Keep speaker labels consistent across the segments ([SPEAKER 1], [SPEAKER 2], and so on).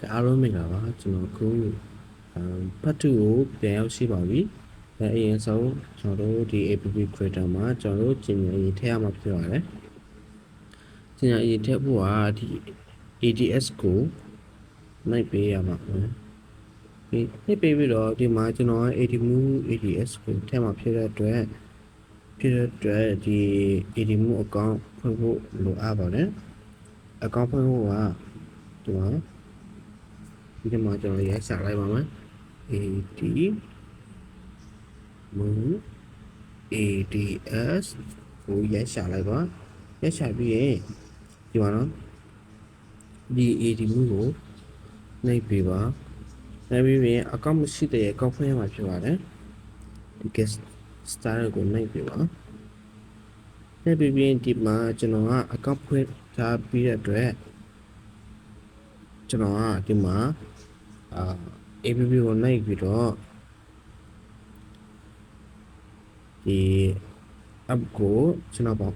[SPEAKER 1] အားလုံးမင်္ဂလာပါကျွန်တော်ခုဖတ်တူကိုပြန်ရောက်ရှိပါပြီအရင်ဆုံးကျွန်တော်တို့ဒီ app creator မှာကျွန်တော်တို့ကျင်ညာရေးထည့်ရမှာဖြစ်ပါတယ်ကျင်ညာရေးထည့်ဖို့ကဒီ ADS ကိုနိုင်ပေးရမှာပဲဒီပေးပြီးတော့ဒီမှာကျွန်တော် ADS ကိုထည့်မှာဖြစ်တဲ့အတွက်ဒီ ADMove account ဖွင့်ဖို့လိုအပ်ပါတယ် account ဖွင့်ဖို့ကဒီမှာကျွန်တော်ရိုက်စာလိုက်ပါမယ် ADS ကိုရိုက်စာလိုက်ပါရိုက်စာပြီးရင်ဒီမှာနော်ဒီ ADMove ကိုနှိပ်ပေးပါနှိပ်ပြီးရင်အကောင့်မရှိတဲ့အကောင့်ဖွင့်ရမှာဖြစ်ပါတယ်ဒီ guest style ကိုနှိပ်ပေးပါနှိပ်ပြီးရင်ဒီမှာကျွန်တော်ကအကောင့်ဖွင့်ထားပြီးတဲ့အတွက်ကျွန်တော်ကဒီမှာapp ကိုနှိပ်ပြီးတော့ဒီ app ကိုကျွန်တော်ပေါ့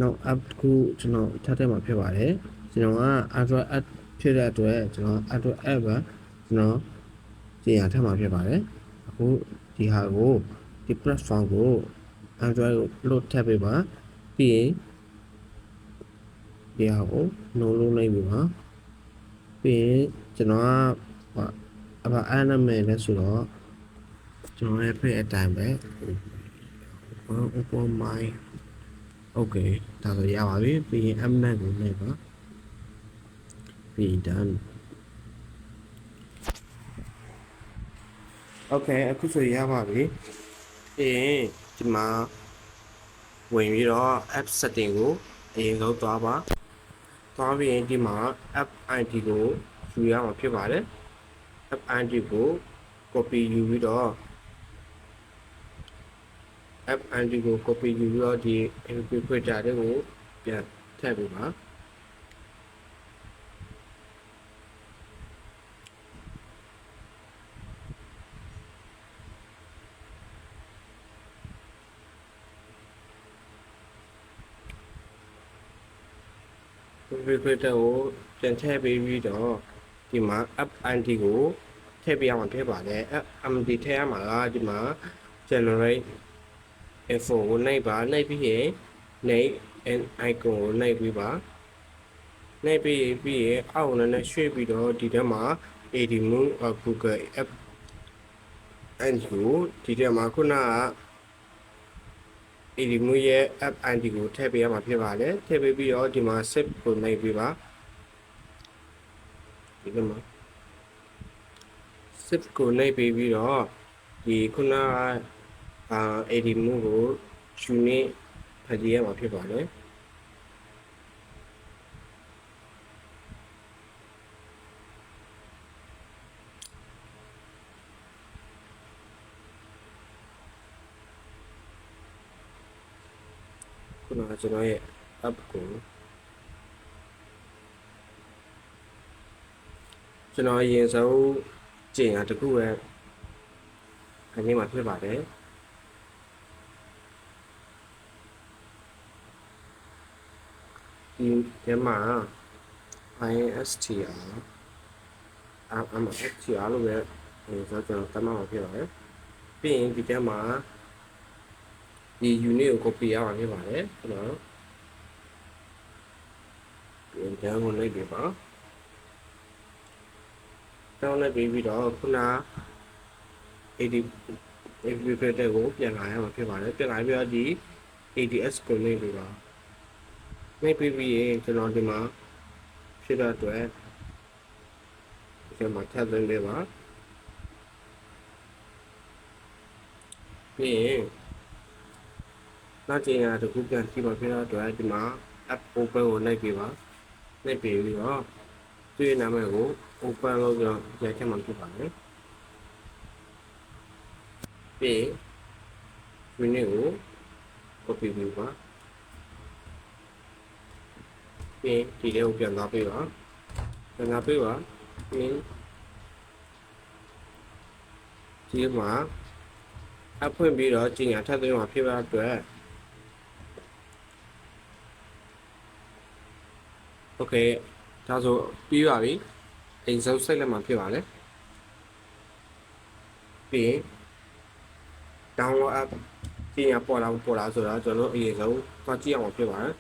[SPEAKER 1] နောက် app ကိုကျွန်တော်ထားတဲ့မှာဖြစ်ပါတယ်ကျွန်တော်က Android app ဖြစ်တဲ့အတွက်ကျွန်တော် Android app ကကျွန်တော်ကျင်ရထားမှာဖြစ်ပါတယ်အခုဒီဟာကိုဒီ platform ကို Android ကို load ထည့်ပေးပါပြီးရင်ဒီဟာကို load လုပ်လိုက်ပြီပါပြီးရင်ကျွန်တော်ကအဲ့နာမည်လဲဆိုတော့ကျွန်တော်ရဲ့ page အတိုင်းပဲ open my okay ဒါဆိုရပါပြီပြီးရင် mnet ကိုနှိပ်ပါပြီး done okay အခုဆိုရပါပြီပြီးရင်ဒီမှာဝင်ပြီးတော့ app setting ကိုအရင်ဆုံးသွားပါသွားပြီးရင်ဒီမှာ app ID ကိုယူရမှာဖြစ်ပါတယ် app ID ကို copy ယူပြီးတော့ app ID ကို copy ယူပြီးတော့ဒီ app creator တွေကိုပြန်ထည့်ပေးပါcreator ကိုပြန်ထည့်ပေးပြီးတော့ဒီမှာ app ID ကိုထည့်ပေးရမှာဖြစ်ပါတယ် app ID ထည့်ရမှာကဒီမှာ generate info ကိုနှိပ်ပါနှိပ်ပြီးရင်နှိပ် icon ကိုနှိပ်ပြီးပါနှိပ်ပြီးရင်အောက်နဲ့ရွှေ့ပြီးတော့ဒီထဲမှာ ADMove Google app and ကိုဒီထဲမှာခုနကADMove ရဲ့ app ID ကိုထည့်ပေးရမှာဖြစ်ပါတယ်ထည့်ပေးပြီးတော့ဒီမှာ save ကိုနှိပ်ပေးပါဒီမှာ save ကိုနှိပ်ပေးပြီးတော့ဒီခုနကADMove ကိုယူနစ်ဖတ်ကြည့်ရမှာဖြစ်ပါတယ်ခုနကကျွန်တော်ရဲ့ app ကိုကျွန်တော်အရင်ဆုံးကျင်ရတခုပဲအနေမှာဖြစ်ပါတယ်ဒီထဲမှာ ISTR လို့ပဲဆိုတော့ကျွန်တော်တတ်မှတ်မှာဖြစ်ပါတယ်ပြီးရင်ဒီထဲမှာဒီ unit ကို copy ရမှာဖြစ်ပါတယ်ကျွန်တော်ပြန်ကြောင်းကိုလိုက်ပြပါတောင်းလိုက်ပြီးတော့ခုန AD creator ကိုပြန်လာရမှာဖြစ်ပါတယ်ပြန်လာပြီးတော့ဒီ ADS ကိုနှိပ်ပြီးပါနှိပ်ပြီးရင်ကျွန်တော်ဒီမှာဖြစ်တဲ့အတွက်ဒီမှာထပ်သွင်းပေးပါပြီးရင်နောက်ကျင်ရတခုပြန်ကြည့်ပါဖြစ်တဲ့အတွက်ဒီမှာ app open ကိုနှိပ်ပြီးပါနှိပ်ပြီးတော့သူ့ရဲ့နာမည်ကို open လုပ်ပြီးတော့ရိုက်ထည့်မှာဖြစ်ပါတယ်ပြီး unit ကို copy ပြီးပါပြီးဒီလေးကိုပြန်လာပေးပါပြန်လာပေးပါပြီးဒီမှာအဖွင့်ပြီးတော့ကျင်ညာထပ်သွင်းမှာဖြစ်ပါအတွက်โอเค ဒါဆိုပြီးပါပြီအိမ်ဆုံးစိတ်လက်မှာဖြစ်ပါလေပြီးရင် download app ပြင်ရပေါ်လာဆိုတော့ကျွန်တော်အရင်ဆုံးသွားကြည့်အောင်ဖြစ်ပါတယ်